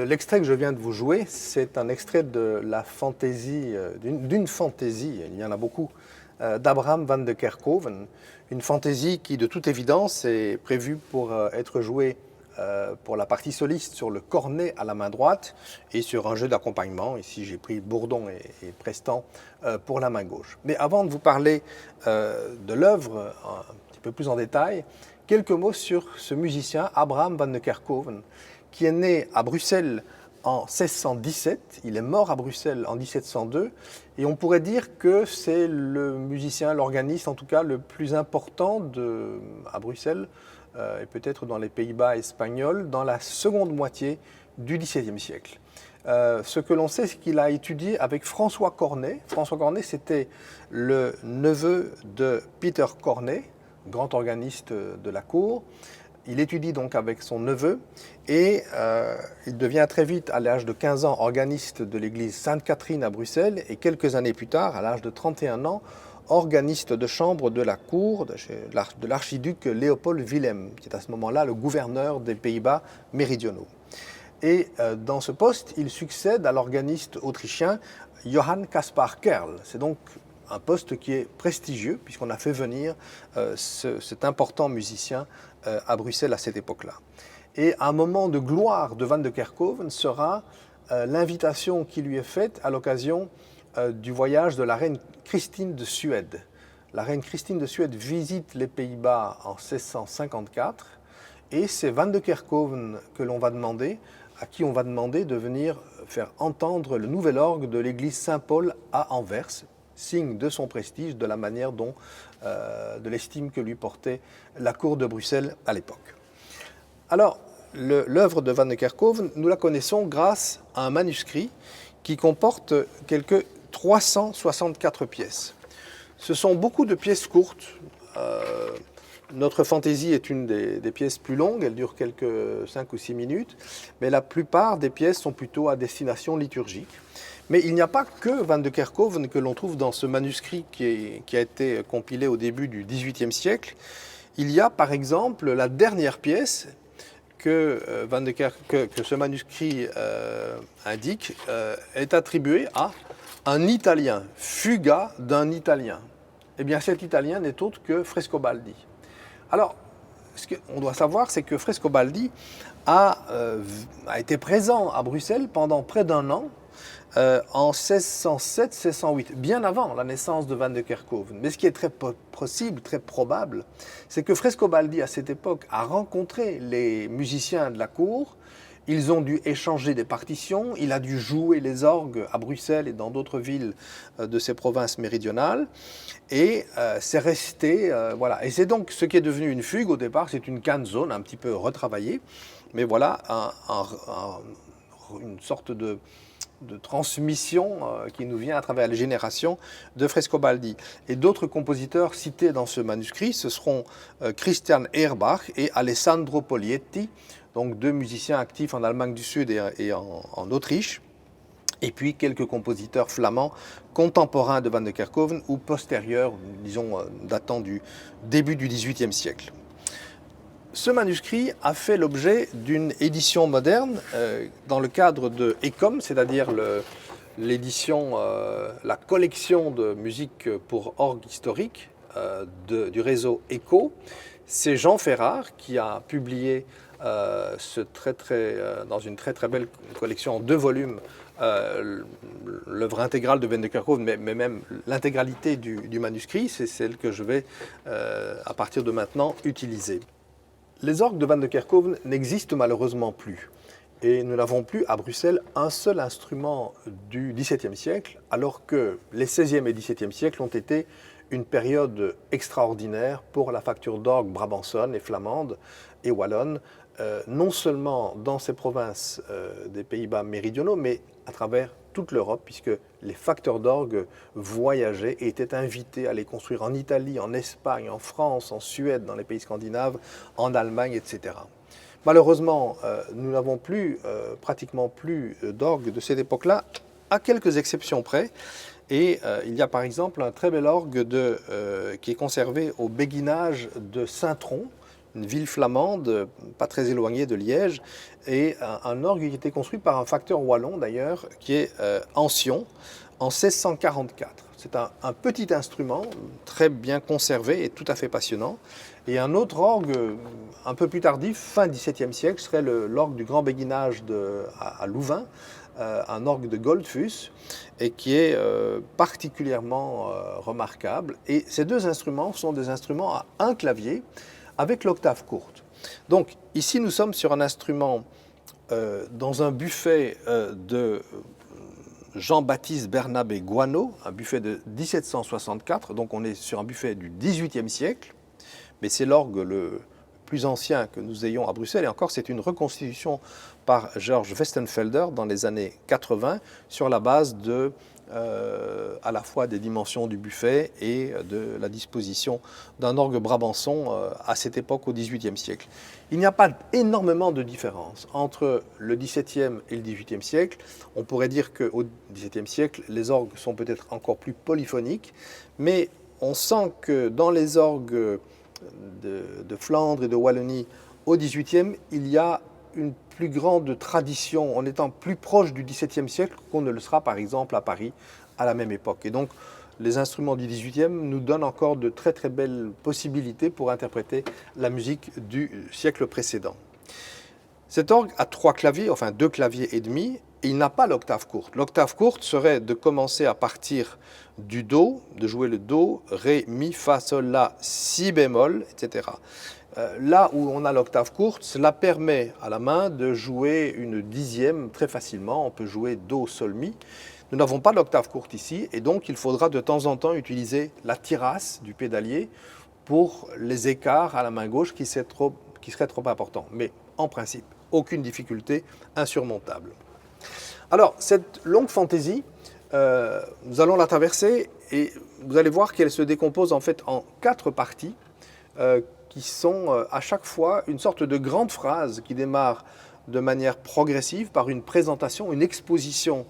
L'extrait que je viens de vous jouer, c'est un extrait de la fantaisie, d'une fantaisie, il y en a beaucoup, d'Abraham van de Kerkhoven, une fantaisie qui, de toute évidence, est prévue pour être jouée pour la partie soliste sur le cornet à la main droite et sur un jeu d'accompagnement. Ici, j'ai pris Bourdon et Prestan pour la main gauche. Mais avant de vous parler de l'œuvre un petit peu plus en détail, quelques mots sur ce musicien, Abraham van de Kerkhoven, qui est né à Bruxelles en 1617, il est mort à Bruxelles en 1702, et on pourrait dire que c'est le musicien, l'organiste en tout cas, le plus important à Bruxelles, et peut-être dans les Pays-Bas espagnols, dans la seconde moitié du XVIIe siècle. Ce que l'on sait, c'est qu'il a étudié avec François Cornet. François Cornet, c'était le neveu de Peter Cornet, grand organiste de la cour. Il étudie donc avec son neveu et il devient très vite, à l'âge de 15 ans, organiste de l'église Sainte-Catherine à Bruxelles et quelques années plus tard, à l'âge de 31 ans, organiste de chambre de la cour de l'archiduc Léopold Willem, qui est à ce moment-là le gouverneur des Pays-Bas méridionaux. Et dans ce poste, il succède à l'organiste autrichien Johann Caspar Kerl. C'est donc un poste qui est prestigieux, puisqu'on a fait venir cet important musicien à Bruxelles à cette époque-là. Et un moment de gloire de Van de Kerkhoven sera l'invitation qui lui est faite à l'occasion du voyage de la reine Christine de Suède. La reine Christine de Suède visite les Pays-Bas en 1654 et c'est Van de Kerkhoven à qui on va demander de venir faire entendre le nouvel orgue de l'église Saint-Paul à Anvers, signe de son prestige, de la manière dont, de l'estime que lui portait la cour de Bruxelles à l'époque. Alors, l'œuvre de Van de Kerkhoven, nous la connaissons grâce à un manuscrit qui comporte quelques 364 pièces. Ce sont beaucoup de pièces courtes. Notre fantaisie est une des pièces plus longues, elle dure quelques 5 ou 6 minutes, mais la plupart des pièces sont plutôt à destination liturgique. Mais il n'y a pas que Van de Kerkhoven que l'on trouve dans ce manuscrit qui a été compilé au début du XVIIIe siècle. Il y a par exemple la dernière pièce que ce manuscrit indique est attribuée à un Italien, fuga d'un Italien. Eh bien cet Italien n'est autre que Frescobaldi. Alors, ce qu'on doit savoir, c'est que Frescobaldi a été présent à Bruxelles pendant près d'un an, en 1607-1608, bien avant la naissance de Van de Kerkhoven. Mais ce qui est très possible, très probable, c'est que Frescobaldi, à cette époque, a rencontré les musiciens de la cour. Ils ont dû échanger des partitions, il a dû jouer les orgues à Bruxelles et dans d'autres villes de ces provinces méridionales, et c'est resté, voilà. Et c'est donc ce qui est devenu une fugue au départ, c'est une canzone un petit peu retravaillée, mais voilà, une sorte de transmission qui nous vient à travers les générations de Frescobaldi. Et d'autres compositeurs cités dans ce manuscrit, ce seront Christian Erbach et Alessandro Polietti, donc deux musiciens actifs en Allemagne du Sud et en Autriche, et puis quelques compositeurs flamands contemporains de Van de Kerkhoven ou postérieurs, disons datant du début du XVIIIe siècle. Ce manuscrit a fait l'objet d'une édition moderne dans le cadre de ECOM, c'est-à-dire l'édition, la collection de musique pour orgue historique du réseau ECHO. C'est Jean Ferrard qui a publié dans une très belle collection en 2 volumes l'œuvre intégrale de Van de Kerkhoven, mais même l'intégralité du manuscrit. C'est celle que je vais à partir de maintenant utiliser. Les orgues de Van de Kerkhoven n'existent malheureusement plus. Et nous n'avons plus à Bruxelles un seul instrument du XVIIe siècle, alors que les XVIe et XVIIe siècles ont été une période extraordinaire pour la facture d'orgue brabançonne et flamande et wallonne, non seulement dans ces provinces des Pays-Bas méridionaux, mais à travers toute l'Europe, puisque les facteurs d'orgue voyageaient et étaient invités à les construire en Italie, en Espagne, en France, en Suède, dans les pays scandinaves, en Allemagne, etc. Malheureusement, nous n'avons pratiquement plus d'orgue de cette époque-là, à quelques exceptions près. Et il y a par exemple un très bel orgue qui est conservé au béguinage de Saint-Tron, une ville flamande, pas très éloignée de Liège, et un orgue qui était construit par un facteur wallon d'ailleurs, qui est Ancion, en 1644. C'est un petit instrument, très bien conservé et tout à fait passionnant. Et un autre orgue, un peu plus tardif, fin XVIIe siècle, serait l'orgue du grand béguinage à Louvain, un orgue de Goldfuss, et qui est particulièrement remarquable. Et ces deux instruments sont des instruments à un clavier, avec l'octave courte. Donc ici, nous sommes sur un instrument dans un buffet de Jean-Baptiste Bernabé Guano, un buffet de 1764, donc on est sur un buffet du XVIIIe siècle, mais c'est l'orgue le plus ancien que nous ayons à Bruxelles, et encore c'est une reconstitution par George Westenfelder dans les années 80 sur la base de à la fois des dimensions du buffet et de la disposition d'un orgue brabançon à cette époque au XVIIIe siècle. Il n'y a pas énormément de différence entre le XVIIe et le XVIIIe siècle. On pourrait dire qu'au XVIIe siècle, les orgues sont peut-être encore plus polyphoniques, mais on sent que dans les orgues de Flandre et de Wallonie au XVIIIe, il y a une plus grande tradition en étant plus proche du XVIIe siècle qu'on ne le sera par exemple à Paris à la même époque. Et donc les instruments du XVIIIe nous donnent encore de très très belles possibilités pour interpréter la musique du siècle précédent. Cet orgue a trois claviers, enfin 2 claviers et demi, et il n'a pas l'octave courte. L'octave courte serait de commencer à partir du Do, de jouer le Do, Ré, Mi, Fa, Sol, La, Si bémol, etc. Là où on a l'octave courte, cela permet à la main de jouer une dixième très facilement. On peut jouer Do, Sol, Mi. Nous n'avons pas l'octave courte ici, et donc il faudra de temps en temps utiliser la tirasse du pédalier pour les écarts à la main gauche qui seraient trop importants. Mais en principe, aucune difficulté insurmontable. Alors, cette longue fantaisie, nous allons la traverser et vous allez voir qu'elle se décompose en fait en 4 parties qui sont à chaque fois une sorte de grande phrase qui démarre de manière progressive par une présentation, une exposition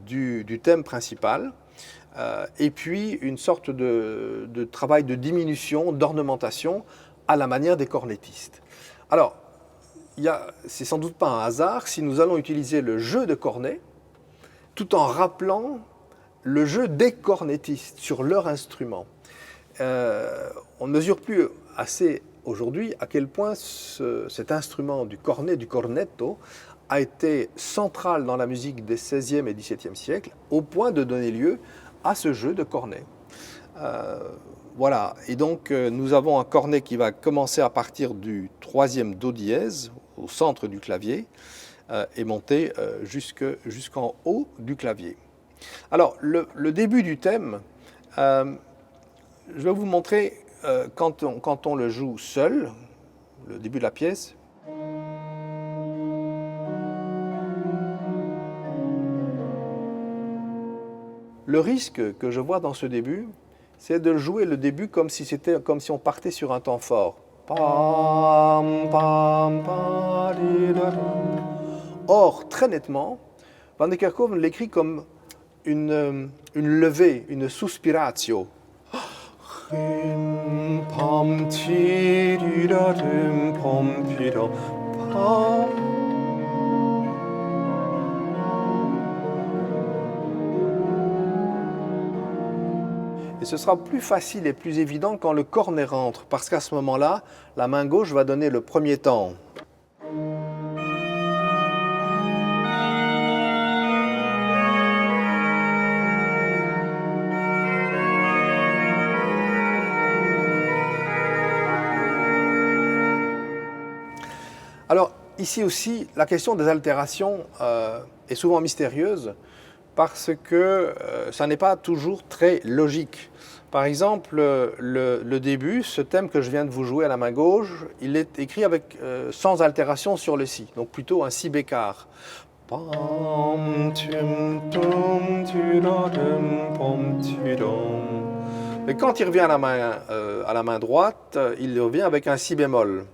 du thème principal, et puis une sorte de travail de diminution, d'ornementation à la manière des cornettistes. Alors, c'est sans doute pas un hasard si nous allons utiliser le jeu de cornet tout en rappelant le jeu des cornettistes sur leur instrument. On ne mesure plus assez aujourd'hui à quel point cet instrument du cornet, du cornetto, a été central dans la musique des XVIe et XVIIe siècles, au point de donner lieu à ce jeu de cornet. Voilà, et donc nous avons un cornet qui va commencer à partir du 3e Do dièse, au centre du clavier, et monter jusqu'en haut du clavier. Alors, le début du thème, je vais vous montrer quand on le joue seul, le début de la pièce. Le risque que je vois dans ce début, c'est de jouer le début comme si on partait sur un temps fort. Or, très nettement, Van de Kerkhoven l'écrit comme une levée, une suspiratio. Et ce sera plus facile et plus évident quand le cornet rentre, parce qu'à ce moment-là, la main gauche va donner le premier temps. Alors, ici aussi, la question des altérations est souvent mystérieuse parce que ça n'est pas toujours très logique. Par exemple, le début, ce thème que je viens de vous jouer à la main gauche, il est écrit sans altération sur le Si, donc plutôt un Si bécard. Mais quand il revient à la main droite, il revient avec un Si bémol.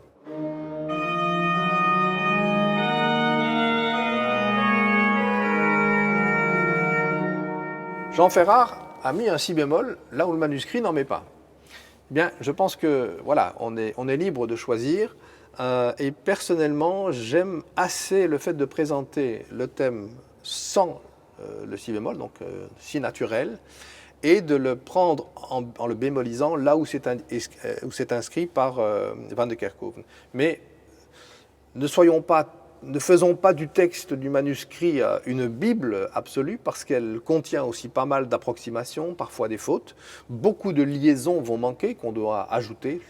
Jean Ferrard a mis un Si bémol là où le manuscrit n'en met pas. Bien, je pense que voilà, on est libre de choisir. Et personnellement, j'aime assez le fait de présenter le thème sans le si bémol, donc si naturel, et de le prendre en le bémolisant là où c'est inscrit par Van de Kerkhoven. Mais ne faisons pas du texte du manuscrit une Bible absolue, parce qu'elle contient aussi pas mal d'approximations, parfois des fautes. Beaucoup de liaisons vont manquer, qu'on doit ajouter.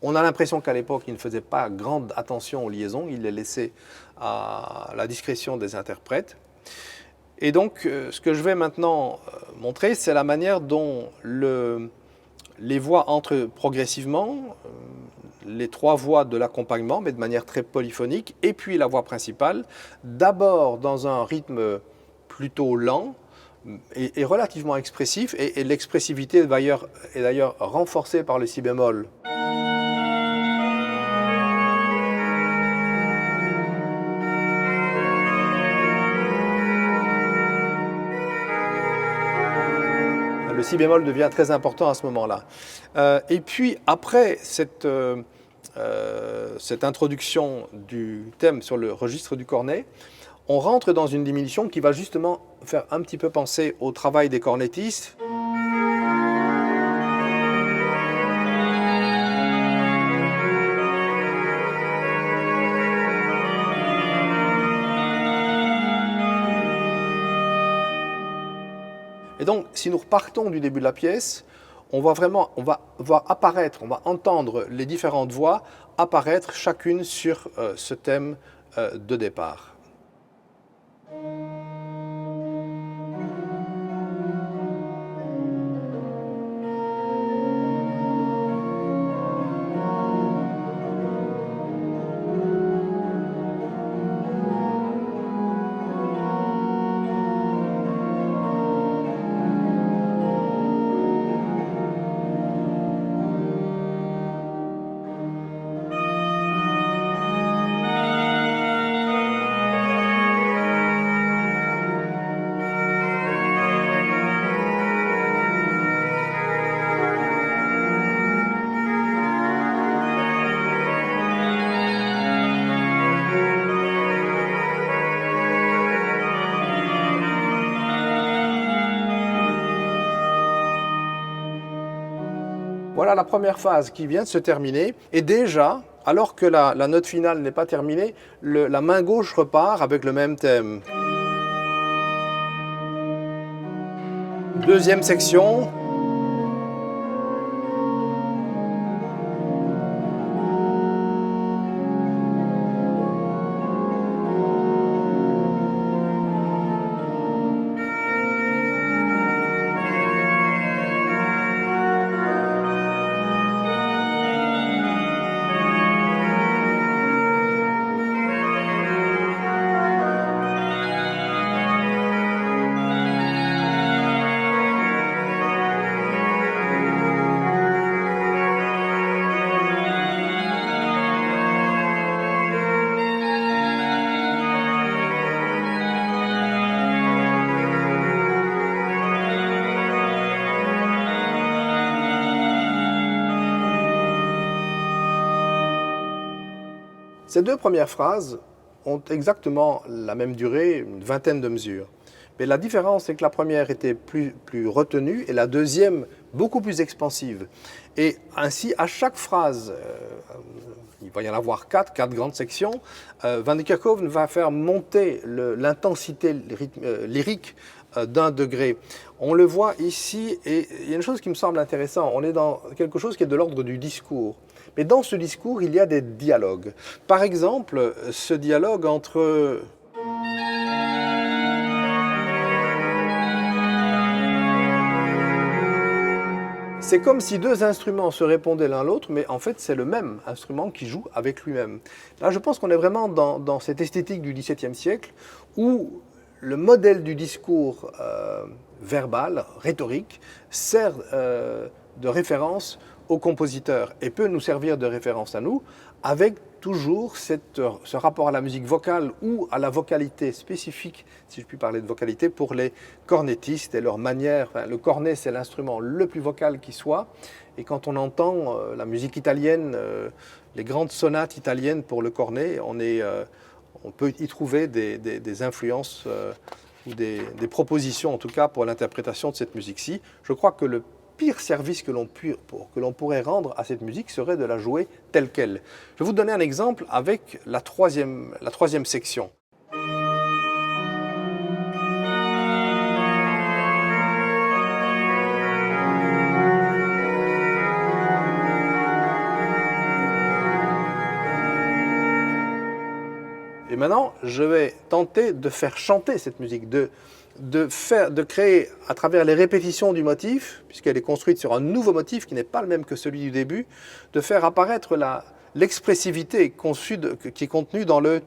On a l'impression qu'à l'époque, il ne faisait pas grande attention aux liaisons, il les laissait à la discrétion des interprètes. Et donc, ce que je vais maintenant montrer, c'est la manière dont les voix entrent progressivement, les trois voix de l'accompagnement, mais de manière très polyphonique, et puis la voix principale, d'abord dans un rythme plutôt lent et relativement expressif, et l'expressivité est d'ailleurs renforcée par le si bémol. Le si bémol devient très important à ce moment-là. Et puis après cette introduction du thème sur le registre du cornet, on rentre dans une diminution qui va justement faire un petit peu penser au travail des cornettistes. Et donc, si nous repartons du début de la pièce, on va voir apparaître, on va entendre les différentes voix apparaître chacune sur ce thème de départ. Voilà la première phase qui vient de se terminer. Et déjà, alors que la note finale n'est pas terminée, la main gauche repart avec le même thème. Deuxième section. Ces deux premières phrases ont exactement la même durée, une vingtaine de mesures. Mais la différence, c'est que la première était plus retenue et la deuxième beaucoup plus expansive. Et ainsi, à chaque phrase, il va y en avoir quatre grandes sections, Van de Kerkhoven va faire monter l'intensité lyrique d'un degré. On le voit ici, et il y a une chose qui me semble intéressante, on est dans quelque chose qui est de l'ordre du discours. Mais dans ce discours, il y a des dialogues. Par exemple, ce dialogue entre... C'est comme si deux instruments se répondaient l'un l'autre, mais en fait, c'est le même instrument qui joue avec lui-même. Là, je pense qu'on est vraiment dans cette esthétique du XVIIe siècle, où le modèle du discours verbal, rhétorique, sert de référence au compositeur et peut nous servir de référence à nous, avec toujours ce rapport à la musique vocale ou à la vocalité spécifique, si je puis parler de vocalité, pour les cornettistes et leur manière. Enfin, le cornet, c'est l'instrument le plus vocal qui soit. Et quand on entend la musique italienne, les grandes sonates italiennes pour le cornet, on peut y trouver des influences ou des propositions, en tout cas, pour l'interprétation de cette musique-ci. Je crois que le pire service que l'on pourrait rendre à cette musique serait de la jouer telle qu'elle. Je vais vous donner un exemple avec la troisième section. Et maintenant, je vais tenter de faire chanter cette musique, de créer à travers les répétitions du motif, puisqu'elle est construite sur un nouveau motif qui n'est pas le même que celui du début, de faire apparaître l'expressivité qui est contenue dans le...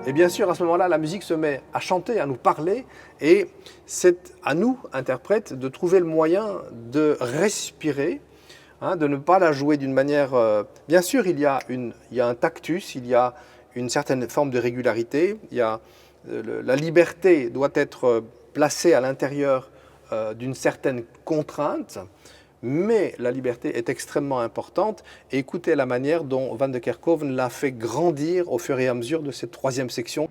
Et bien sûr, à ce moment-là, la musique se met à chanter, à nous parler, et c'est à nous, interprètes, de trouver le moyen de respirer, hein, de ne pas la jouer d'une manière... Bien sûr, il y a un tactus, il y a une certaine forme de régularité, la liberté doit être placée à l'intérieur d'une certaine contrainte, mais la liberté est extrêmement importante. Et écoutez la manière dont Van de Kerkhoven l'a fait grandir au fur et à mesure de cette troisième section.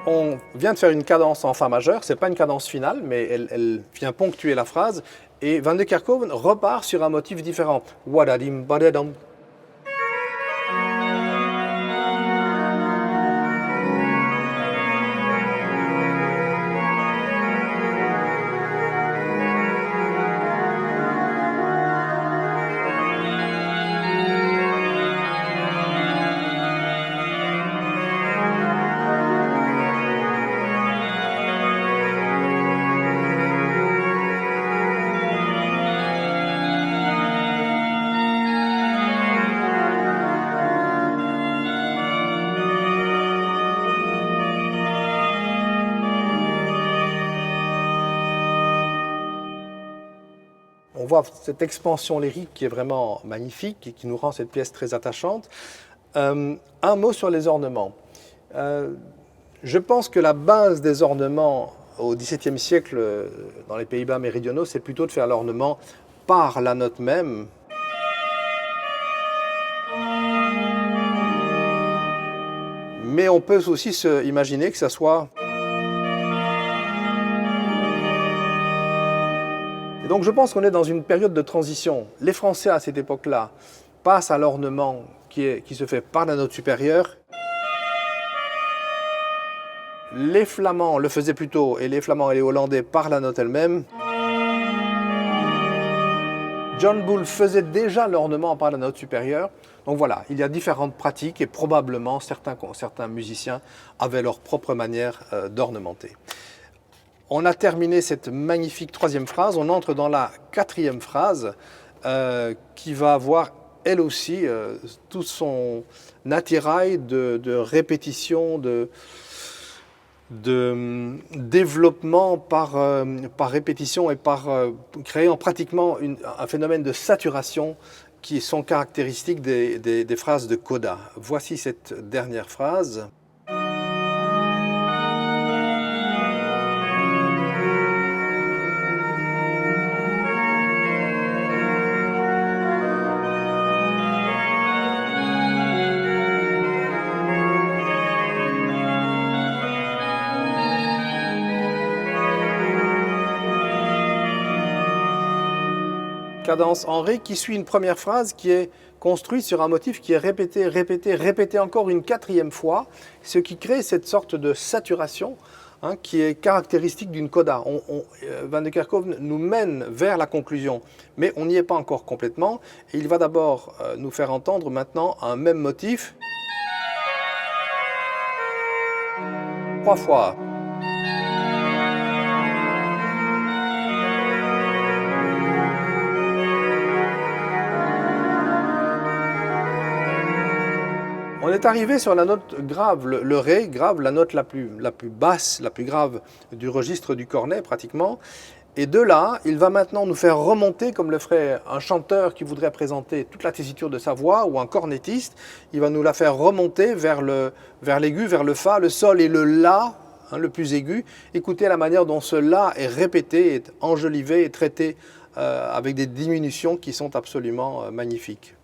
On vient de faire une cadence en fa majeur, ce n'est pas une cadence finale, mais elle vient ponctuer la phrase. Et Van de Kerkhoven repart sur un motif différent. Wadadim, badadam. On voit cette expansion lyrique qui est vraiment magnifique et qui nous rend cette pièce très attachante. Un mot sur les ornements. Je pense que la base des ornements au XVIIe siècle dans les Pays-Bas méridionaux, c'est plutôt de faire l'ornement par la note même. Mais on peut aussi imaginer que ça soit... Et donc je pense qu'on est dans une période de transition. Les Français à cette époque-là passent à l'ornement qui se fait par la note supérieure. Les Flamands le faisaient plus tôt, et les Flamands et les Hollandais par la note elle-même. John Bull faisait déjà l'ornement par la note supérieure. Donc voilà, il y a différentes pratiques et probablement certains musiciens avaient leur propre manière d'ornementer. On a terminé cette magnifique troisième phrase, on entre dans la quatrième phrase qui va avoir elle aussi tout son attirail de répétition, de développement par répétition et créant pratiquement un phénomène de saturation qui sont caractéristiques des phrases de coda. Voici cette dernière phrase. Cadence en Ré qui suit une première phrase qui est construite sur un motif qui est répété, répété, répété encore une quatrième fois, ce qui crée cette sorte de saturation qui est caractéristique d'une coda. Van de Kerkhove nous mène vers la conclusion, mais on n'y est pas encore complètement. Et il va d'abord nous faire entendre maintenant un même motif 3 fois. On est arrivé sur la note grave, le Ré grave, la note la plus basse, la plus grave du registre du cornet pratiquement. Et de là, il va maintenant nous faire remonter, comme le ferait un chanteur qui voudrait présenter toute la tessiture de sa voix, ou un cornettiste. Il va nous la faire remonter vers l'aigu, vers le fa, le sol et le la, le plus aigu. Écoutez la manière dont ce la est répété, est enjolivé et traité avec des diminutions qui sont absolument magnifiques.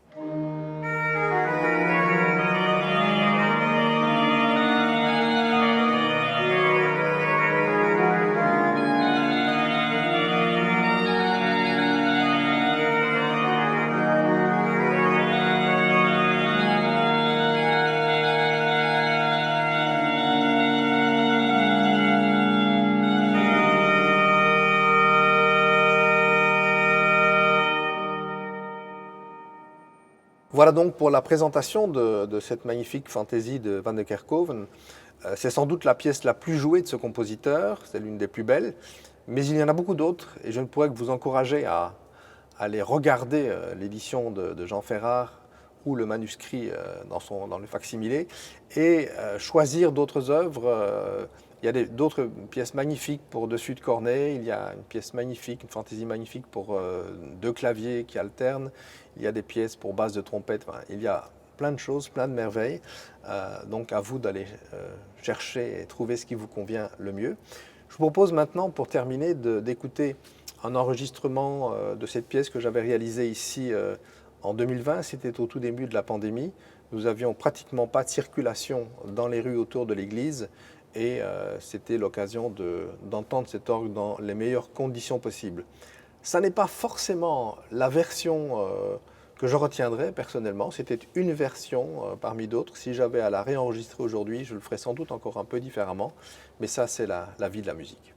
Voilà donc pour la présentation de cette magnifique fantaisie de Van de Kerkhove. C'est sans doute la pièce la plus jouée de ce compositeur, c'est l'une des plus belles, mais il y en a beaucoup d'autres et je ne pourrais que vous encourager à aller regarder l'édition de Jean Ferrat ou le manuscrit dans le facsimilé et choisir d'autres œuvres. Il y a d'autres pièces magnifiques pour dessus de cornet, il y a une pièce magnifique, une fantaisie magnifique pour 2 claviers qui alternent, il y a des pièces pour basse de trompette, enfin, il y a plein de choses, plein de merveilles. Donc à vous d'aller chercher et trouver ce qui vous convient le mieux. Je vous propose maintenant, pour terminer, d'écouter un enregistrement de cette pièce que j'avais réalisée ici en 2020. C'était au tout début de la pandémie. Nous n'avions pratiquement pas de circulation dans les rues autour de l'église et c'était l'occasion d'entendre cet orgue dans les meilleures conditions possibles. Ça n'est pas forcément la version que je retiendrai personnellement. C'était une version parmi d'autres. Si j'avais à la réenregistrer aujourd'hui, je le ferais sans doute encore un peu différemment. Mais ça, c'est la vie de la musique.